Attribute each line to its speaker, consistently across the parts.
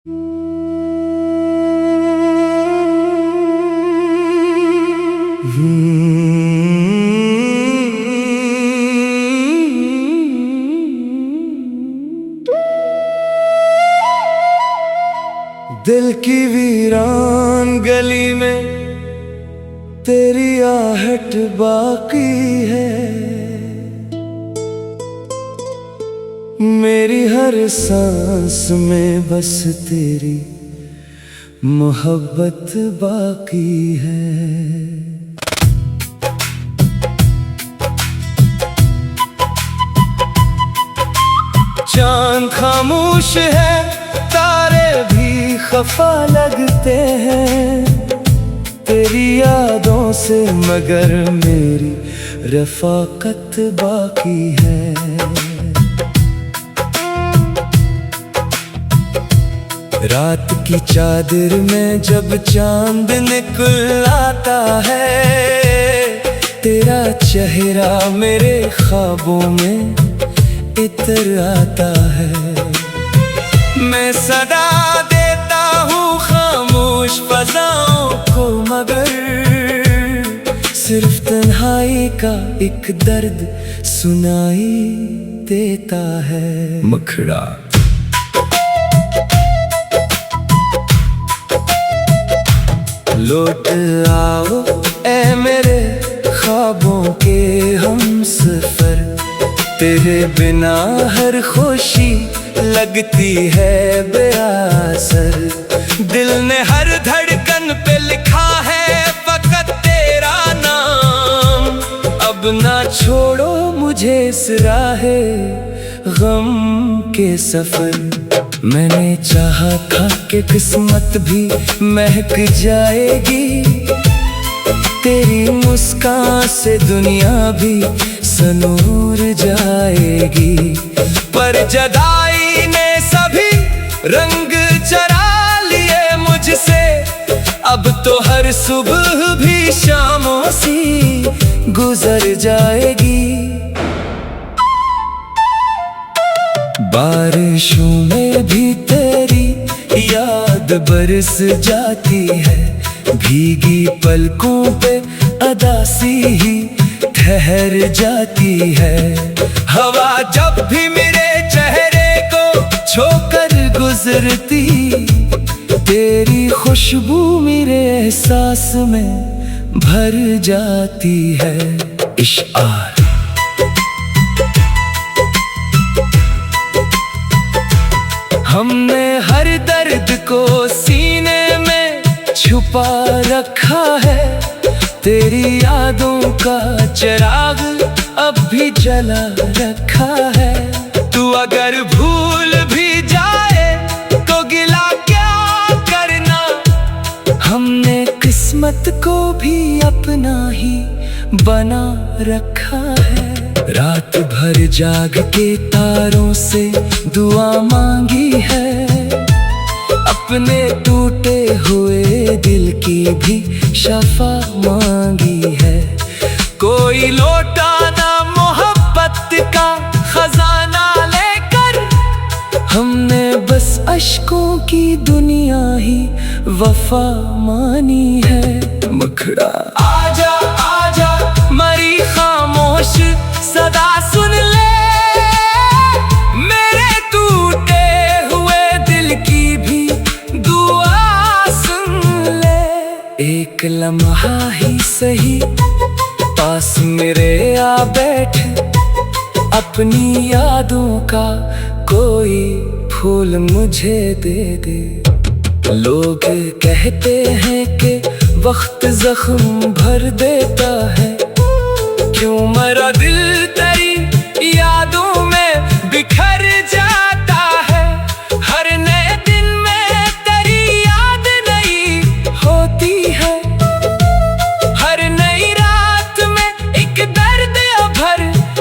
Speaker 1: दिल की वीरान गली में तेरी आहट बाकी है। मेरी हर सांस में बस तेरी मोहब्बत बाकी है। चांद खामोश है, तारे भी खफा लगते हैं तेरी यादों से, मगर मेरी रफाकत बाकी है। रात की चादर में जब चांद निकल आता है, तेरा चेहरा मेरे ख्वाबों में इतर आता है। मैं सदा देता हूँ खामोश फज़ाओं को, मगर सिर्फ तन्हाई का एक दर्द सुनाई देता है। मुखड़ा लौट आओ ऐ मेरे ख्वाबों के हमसफर, तेरे बिना हर खुशी लगती है बेअसर। दिल ने हर धड़कन पे लिखा है फकत तेरा नाम, अब ना छोड़ो मुझे इस राहे गम के सफर। मैंने चाहा था कि किस्मत भी महक जाएगी, तेरी मुस्कान से दुनिया भी सनूर जाएगी। पर जुदाई ने सभी रंग चरा लिए मुझसे, अब तो हर सुबह भी शामों सी गुजर जाएगी। बारिशों में भी तेरी याद बरस जाती है, भीगी पलकों पे अदासी ही ठहर जाती है। हवा जब भी मेरे चेहरे को छोकर गुजरती, तेरी खुशबू मेरे एहसास में भर जाती है। इश्क़ हमने हर दर्द को सीने में छुपा रखा है, तेरी यादों का चिराग अब भी जला रखा है। तू अगर भूल भी जाए तो गिला क्या करना, हमने किस्मत को भी अपना ही बना रखा है। रात भर जाग के तारों से दुआ मांगी है, अपने टूटे हुए दिल की भी शफा मांगी है। कोई लौटा ना मोहब्बत का खजाना लेकर, हमने बस अश्कों की दुनिया ही वफा मानी है। मुखड़ा आजा आजा मरी खामोश सदा सुन ले, मेरे टूटे हुए दिल की भी दुआ सुन ले। एक लम्हा ही सही पास मेरे आ बैठ, अपनी यादों का कोई फूल मुझे दे दे। लोग कहते हैं कि वक्त जख्म भर देता है, क्यों मरा दिल तेरी यादों में बिखर जाता है। हर नए दिन में तेरी याद नई होती है, हर नई रात में एक दर्द भर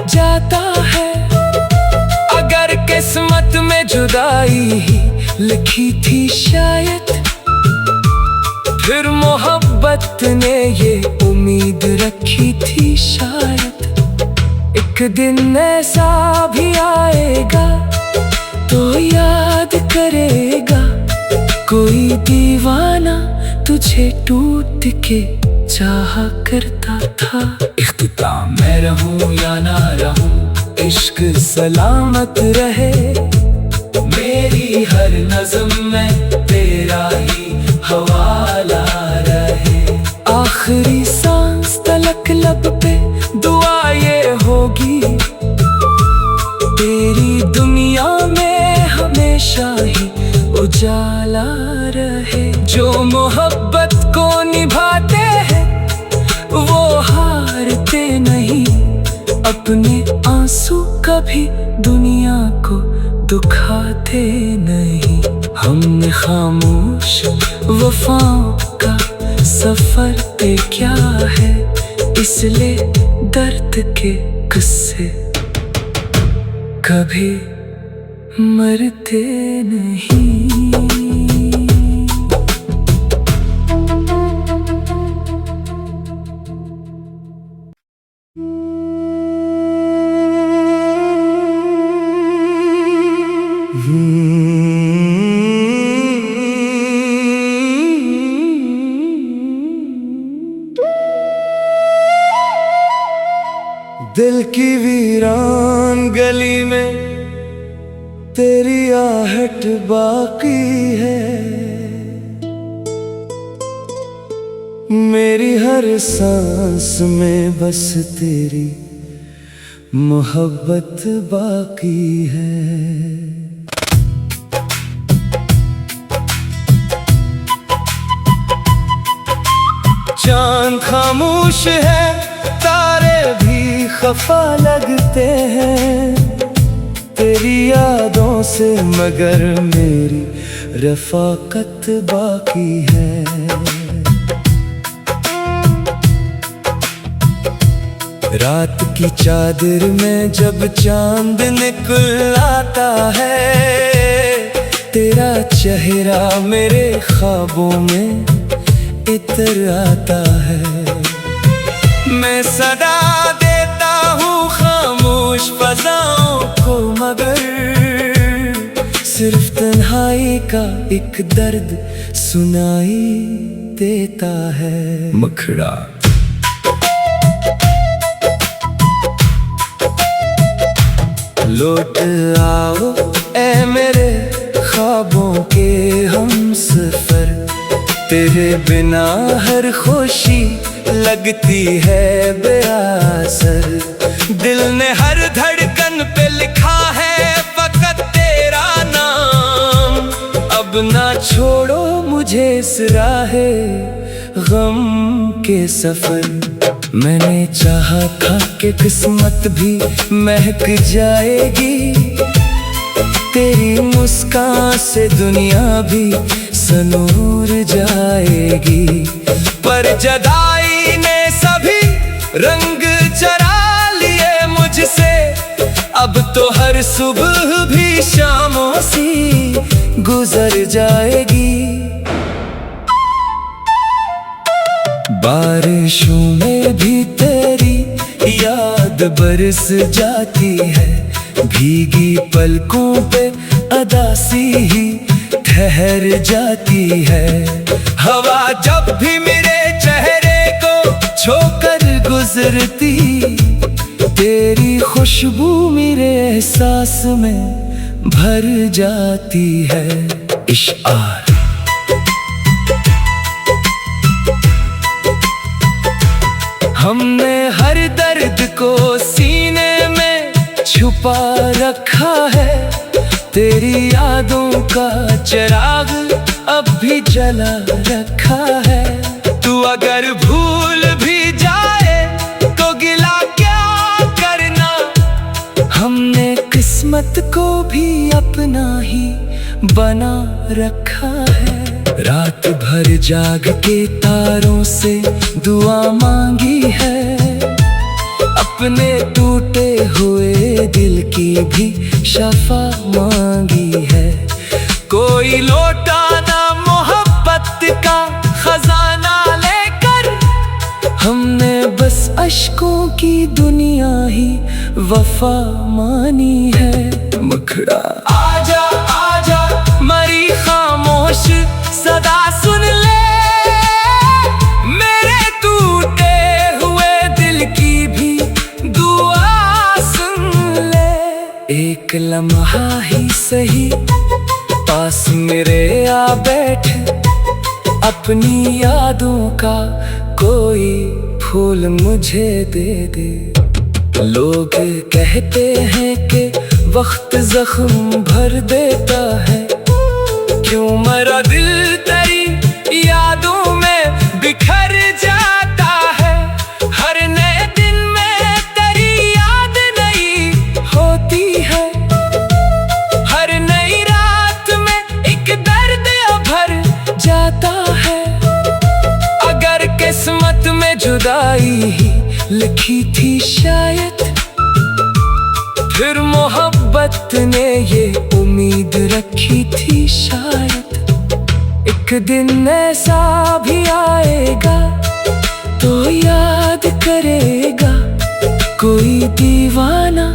Speaker 1: जाता है। अगर किस्मत में जुदाई ही लिखी थी शायद, फिर मोहब्बत ने ये उम्मीद रखी थी शायद। एक दिन ऐसा भी आएगा तो याद करेगा कोई दीवाना तुझे टूट के चाहा करता था। इख्तिताम मैं रहूं या ना रहूं, इश्क सलामत रहे। मेरी हर नज़्म में तेरा ही हवाला रहे। आखिरी सांस तलक लब पे दुआ ये होगी, तेरी दुनिया में हमेशा ही उजाला रहे। जो मोहब्बत को निभाते हैं वो हारते नहीं, अपने आंसू कभी दुनिया को दुखाते नहीं। हमने खामोश वफाओं का सफर पे क्या है, इसलिए दर्द के किस्से कभी मरते नहीं। दिल की वीरान गली में तेरी आहट बाकी है। मेरी हर सांस में बस तेरी मोहब्बत बाकी है। चांद खामोश है, तारे भी खफा लगते हैं तेरी यादों से, मगर मेरी रफाकत बाकी है। रात की चादर में जब चांद निकल आता है, तेरा चेहरा मेरे ख्वाबों में इतर आता है। मैं सदा देता हूँ खामोश फज़ाओं को, मगर सिर्फ तन्हाई का एक दर्द सुनाई देता है। मखड़ा लौट आओ ऐ मेरे ख्वाबों के हमसफर, तेरे बिना हर खुशी लगती है बेअसर। दिल ने हर धड़कन पे लिखा है फकत तेरा नाम, अब ना छोड़ो मुझे इस राहे गम के सफर। मैंने चाहा था कि किस्मत भी महक जाएगी, तेरी मुस्कान से दुनिया भी सनूर जाएगी। पर जुदाई ने सभी रंग चरा लिए मुझसे, अब तो हर सुबह भी शामों सी गुजर जाएगी। बारिशों में भी तेरी याद बरस जाती है, भीगी पलकों पे अदासी ही ठहर जाती है। हवा जब भी मेरे चेहरे को छोकर गुजरती, तेरी खुशबू मेरे एहसास में भर जाती है। इश्आर हमने हर दर्द को सीने में छुपा रखा है, तेरी यादों का चिराग अब भी जला रखा है। तू अगर भूल भी जाए तो गिला क्या करना, हमने किस्मत को भी अपना ही बना रखा है। रात भर जाग के तारों से दुआ मांगी है, अपने टूटे हुए दिल की भी शफा मांगी है। कोई लौटा ना मोहब्बत का खजाना लेकर, हमने बस अश्कों की दुनिया ही वफा मानी है। मखड़ा आजा आजा मरी खामोश मेरे आ बैठ अपनी यादों का कोई फूल मुझे दे दे। लोग कहते हैं कि वक्त जख्म भर देता है, क्यों मरा दिल तेरी यादों में बिखर जाता है। हर नए दिन में तेरी याद नई होती है, हर नई रात में एक दर्द भर जाता है। अगर किस्मत में जुदाई ही लिखी थी शायद, फिर मोहब्बत ने ये उम्मीद रखी थी शायद। एक दिन ऐसा भी आएगा तो याद करेगा कोई दीवाना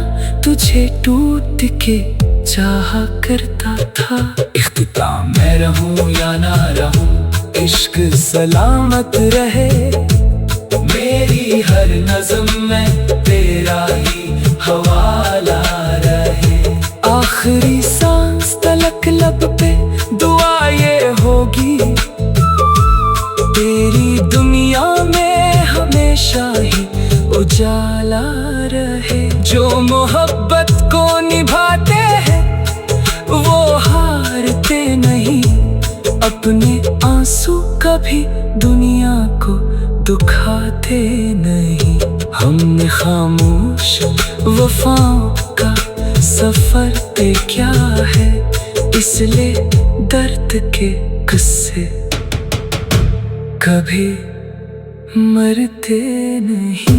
Speaker 1: तुझे टूट के चाहा करता था। इख्तिताम मैं रहूं या ना रहूं, इश्क सलामत रहे। मेरी हर नज़्म में तेरा ही हवाला रहे। आखिरी सांस तलक लब पे दुआ ये होगी, तेरी दुनिया में हमेशा ही उजाला रहे। जो मोहब्बत को निभाते हैं वो हारते नहीं, अपने आंसू कभी दुनिया को दुखाते नहीं। हमने खामोश वफाओं का सफर पे क्या है, इसलिए दर्द के किस्से कभी मरते नहीं।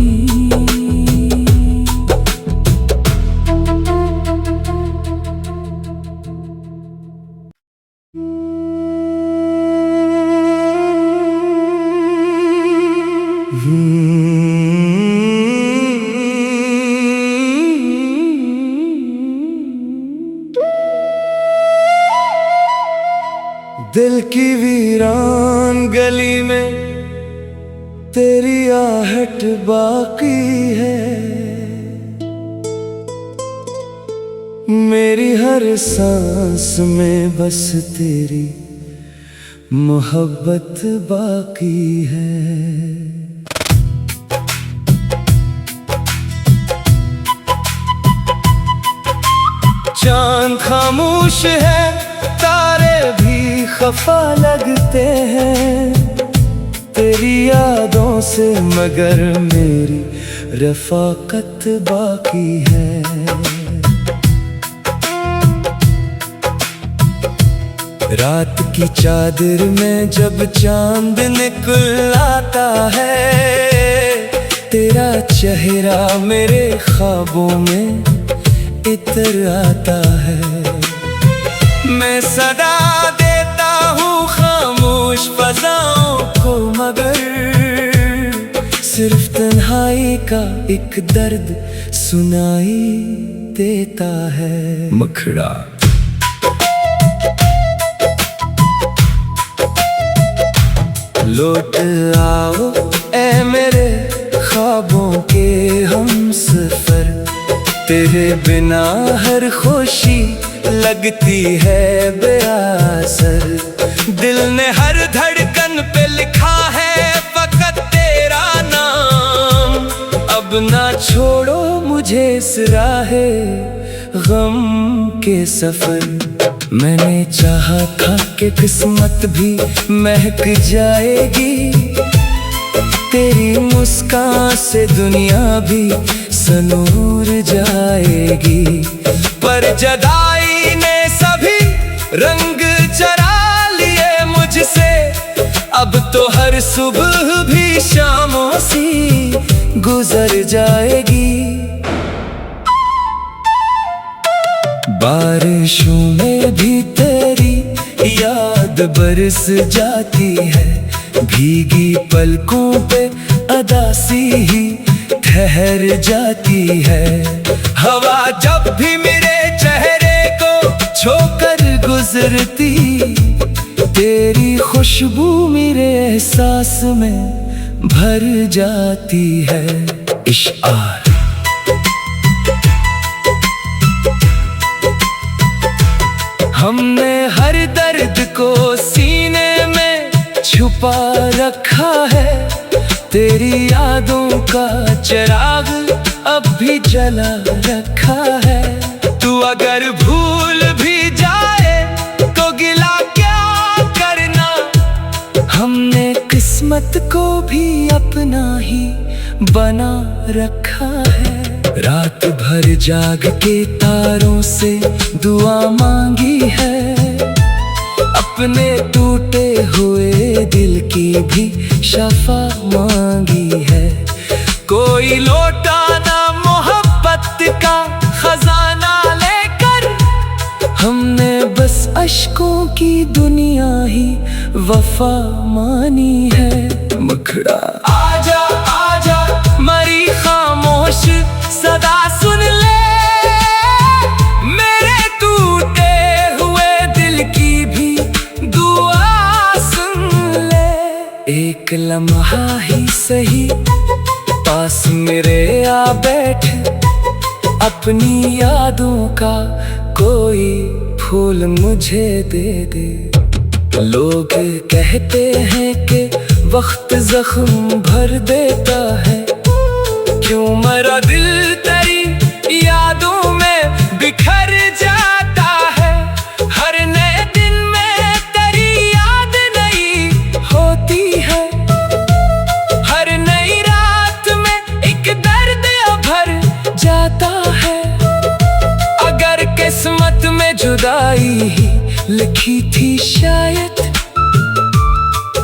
Speaker 1: दिल की वीरान गली में तेरी आहट बाकी है, मेरी हर सांस में बस तेरी मोहब्बत बाकी है। चांद खामोश है, तारे भी खफा लगते हैं तेरी यादों से, मगर मेरी रफाकत बाकी है। रात की चादर में जब चांद निकल आता है, तेरा चेहरा मेरे ख्वाबों में इतर आता है। मैं सदा देता हूँ खामोश फज़ाओं को, मगर सिर्फ तन्हाई का एक दर्द सुनाई देता है। मखड़ा लौट आओ ऐ मेरे ख्वाबों के हमसफर, तेरे बिना हर खुशी लगती है बेअसर। दिल ने हर धड़कन पे लिखा है फकत तेरा नाम, अब ना छोड़ो मुझे इस राहे गम के सफर। मैंने चाहा था कि किस्मत भी महक जाएगी, तेरी मुस्कान से दुनिया भी सनूर जाएगी। पर जुदाई ने सभी रंग चरा लिए मुझसे, अब तो हर सुबह भी शामों सी गुजर जाएगी। बारिशों में भी तेरी याद बरस जाती है, भीगी पलकों पे अदासी ही ठहर जाती है। हवा जब भी मेरे चेहरे को छोकर गुजरती, तेरी खुशबू मेरे एहसास में भर जाती है। इश्आर हमने हर दर छिपा रखा है, तेरी यादों का चिराग अब भी जला रखा है। तू अगर भूल भी जाए तो गिला क्या करना, हमने किस्मत को भी अपना ही बना रखा है। रात भर जाग के तारों से दुआ मांगी है, अपने टूटे हुए दिल की भी शफा मांगी है। कोई लौटा ना मोहब्बत का खजाना लेकर, हमने बस अश्कों की दुनिया ही वफा मानी है। मुखड़ा आजा आजा मरी खामोश सदा सुन ले, मेरे टूटे हुए दिल की भी दुआ सुन ले। एक लम्हा ही सही पास मेरे आ बैठ, अपनी यादों का कोई फूल मुझे दे दे। लोग कहते हैं कि वक्त जख्म भर देता है, क्यों मरा दिल तेरी यादों में बिखर जाता है। हर नए दिन में तेरी याद नहीं होती है, हर नई रात में एक दर्द भर जाता है। अगर किस्मत में जुदाई ही लिखी थी शायद,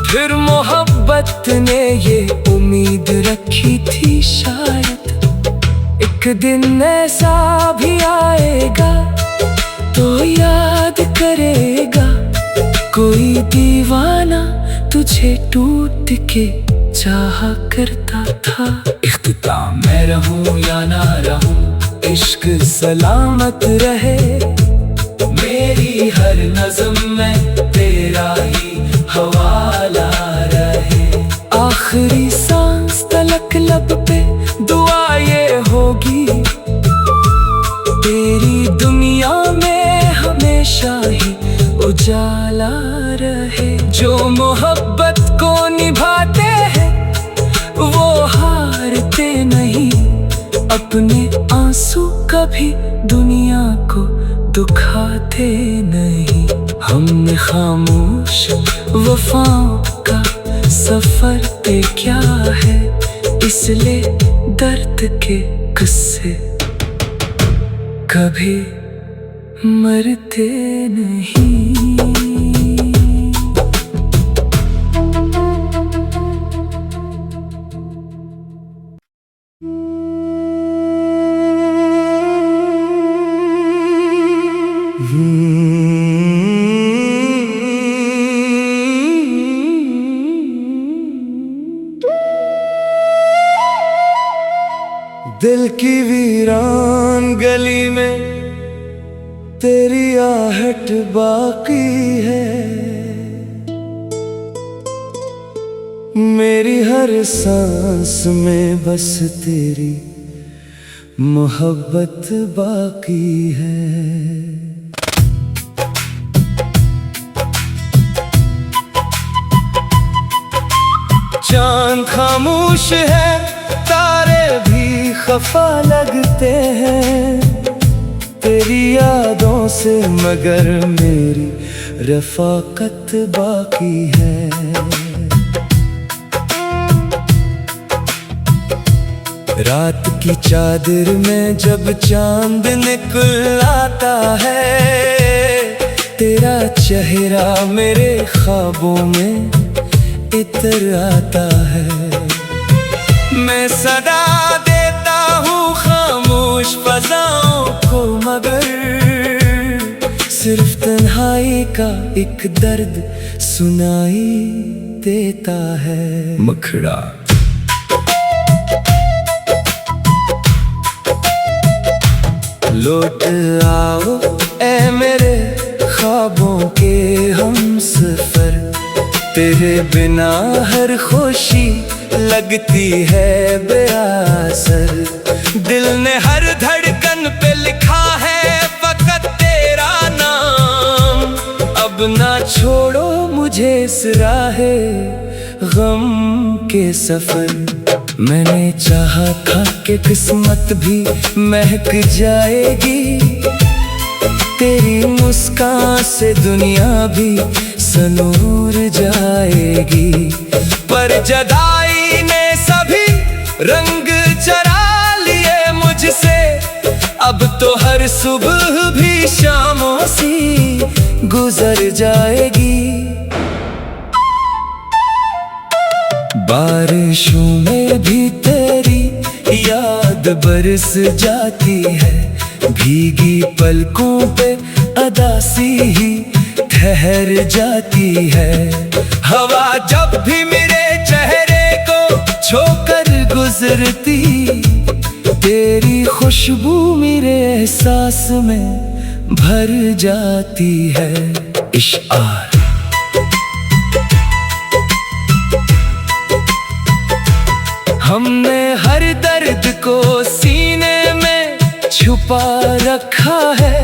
Speaker 1: फिर मोहब्बत ने ये उम्मीद रखी थी शायद। एक दिन ऐसा भी आएगा तो याद करेगा, कोई दीवाना तुझे टूट के चाहा करता था। इख्तिताम मैं रहूं या ना रहूं, इश्क सलामत रहे, मेरी हर नज़्म में तेरा ही हवाला रहे। आखिरी सांस तलक लब पे दुआ ये होगी, तेरी दुनिया में हमेशा ही उजाला रहे। जो मोहब्बत को निभाते हैं वो हारते नहीं, अपने आंसू कभी दुनिया को दुखाते नहीं। हमने खामोश वफाओं का सफर पे क्या है, इसलिए दर्द के किस्से कभी मरते नहीं। दिल की वीरान गली में तेरी आहट बाकी है, मेरी हर सांस में बस तेरी मोहब्बत बाकी है। चांद खामोश है, तारे भी खफा लगते हैं तेरी यादों से, मगर मेरी रफाकत बाकी है। रात की चादर में जब चांद निकल आता है, तेरा चेहरा मेरे ख्वाबों में इतर आता है। मैं सदा देता हूँ खामोश फज़ाओं को, मगर सिर्फ तन्हाई का एक दर्द सुनाई देता है। मुखड़ा लौट आओ ऐ मेरे ख्वाबों के हमसफर, तेरे बिना हर खुशी लगती है बेअसर। दिल ने हर धड़कन पे लिखा है फकत तेरा नाम, अब ना छोड़ो मुझे इस राहे गम के सफर। मैंने चाहा था कि किस्मत भी महक जाएगी, तेरी मुस्कान से दुनिया भी सनूर जाएगी। पर जुदाई ने सभी रंग चरा लिए मुझसे, अब तो हर सुबह भी शामों सी गुजर जाएगी। बारिशों में भी तेरी याद बरस जाती है, भीगी पलकों पे अदासी ही ठहर जाती है। हवा जब भी मेरे चेहरे को छोकर गुजरती, तेरी खुशबू मेरे एहसास में भर जाती है। इश्आर हमने हर दर्द को सीने में छुपा रखा है,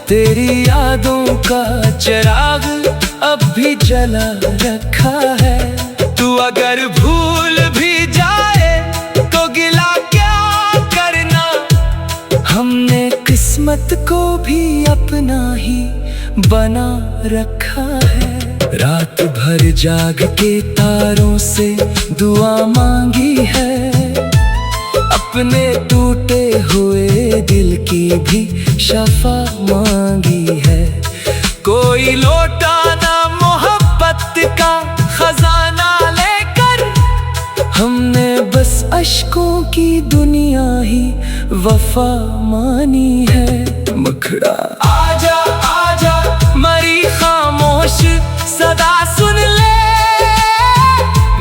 Speaker 1: तेरी यादों का चिराग अब भी जला रखा है। तू अगर भूल भी जाए तो गिला क्या करना, हमने किस्मत को भी अपना ही बना रखा है। रात भर जाग के तारों से दुआ मांगी है, अपने टूटे हुए दिल की भी शफा मांगी है। कोई लौटा ना मोहब्बत का खजाना लेकर, हमने बस अश्कों की दुनिया ही वफा मानी है। मुखड़ा आजा आजा मरी खामोश सदा सुन ले,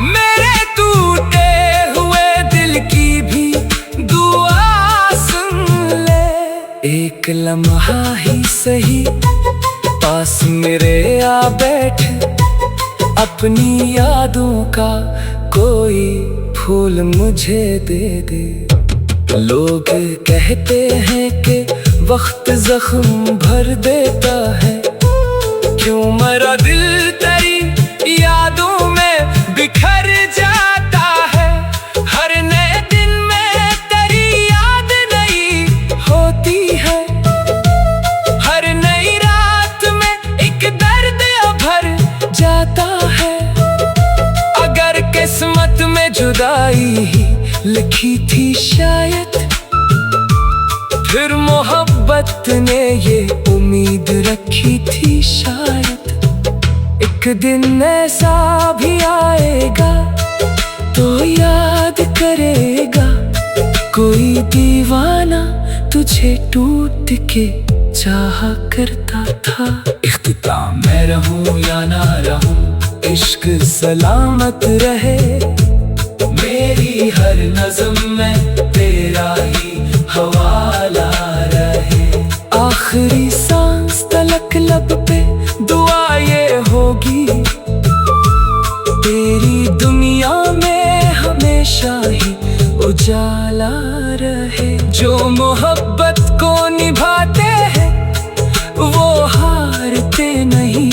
Speaker 1: मेरे टूटे हुए दिल की भी दुआ सुन ले। एक लम्हा ही सही पास मेरे आ बैठ, अपनी यादों का कोई फूल मुझे दे दे। लोग कहते हैं कि वक्त जख्म भर देता है, क्यों मेरा दिल तेरी यादों में बिखर जाता है। हर नए दिन में तेरी याद नई होती है, हर नई रात में एक दर्द भर जाता है। अगर किस्मत में जुदाई ही लिखी थी शायद, फिर मोहब्बत ने ये उम्मीद रखी थी शायद। एक दिन ऐसा भी आएगा तो याद करेगा, कोई दीवाना तुझे टूट के चाहा करता था। इख्तिताम मैं रहूं या ना रहूं, इश्क सलामत रहे, मेरी हर नज़्म में तेरा ही हवाला रहे। आखिरी सांस तलक लब पे दुआ ये होगी, तेरी दुनिया में हमेशा ही उजाला रहे। जो मोहब्बत को निभाते हैं वो हारते नहीं,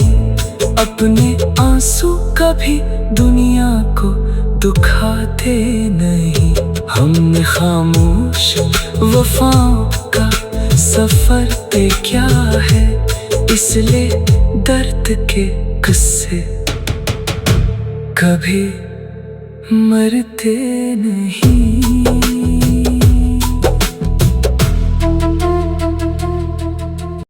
Speaker 1: अपने आंसू कभी दुनिया को दुखाते नहीं। हमने खामोश वफाओं का सफर पे क्या है, इसलिए दर्द के किस्से कभी मरते नहीं।